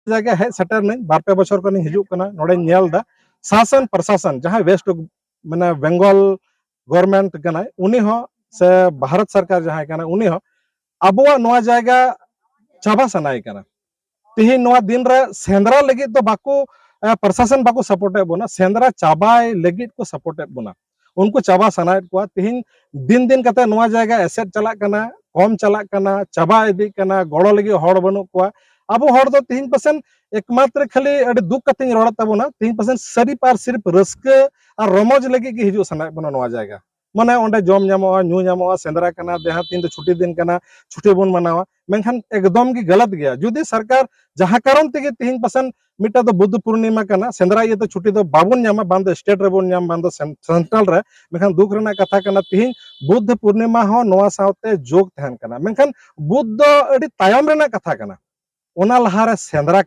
जगह hedge shutter नहीं बारपे बछर को हिजू नोड़े नेलदा शासन प्रशासन जहाँ वेस्ट माने बेंगल गवर्नमेंट कना उनी हो से भारत सरकार जहाँ कना उनी हो अबुआ नोआ जगह चाबा सनाय कना तिहिन नोआ दिन रे सेंद्रा लगित तो बाको प्रशासन बाको सपोर्ट बोना सेंद्रा चाबाय लगित को सपोर्ट बोना उनको चाबा सनाय को तिहिन दिन दिन कते नोआ जगह एसेट चला कना कम चला कना चाबा इदी कना गड़ो लगी हड़ बनु को अब हड़ दो तिहिन पसन एकमात्र खाली अड़ी दुख कते रोड़ा तबना तिहिन पसन सरी पार सिर्फ रस्क और रमज लगी की हिजू सनाय बना नोआ जगह माने ओंडे जम ᱧᱟᱢᱚᱜᱼᱟ ᱧᱩ ᱧᱟᱢᱚᱜᱼᱟ सेंद्रा कना जहाँ तीन तो छुट्टी दिन कना छुट्टी बन मनावा मेनखान एकदम की गलत गया जुदी सरकार जहाँ कारण तेगे तिहिन पसन मिटा तो बुद्ध पूर्णिमा कना सेंद्रा ये तो छुट्टी तो बाबुन ᱧᱟᱢᱟ बांध स्टेट रे बोन ᱧᱟᱢ बांध सेंट्रल रे मेनखान दुख रेना कथा कना तिहिन बुद्ध पूर्णिमा हो नोआ सावते जोग तहन कना मेनखान बुद्ध अड़ी तायम रेना कथा कना ओना लहारे सेंद्रा कना।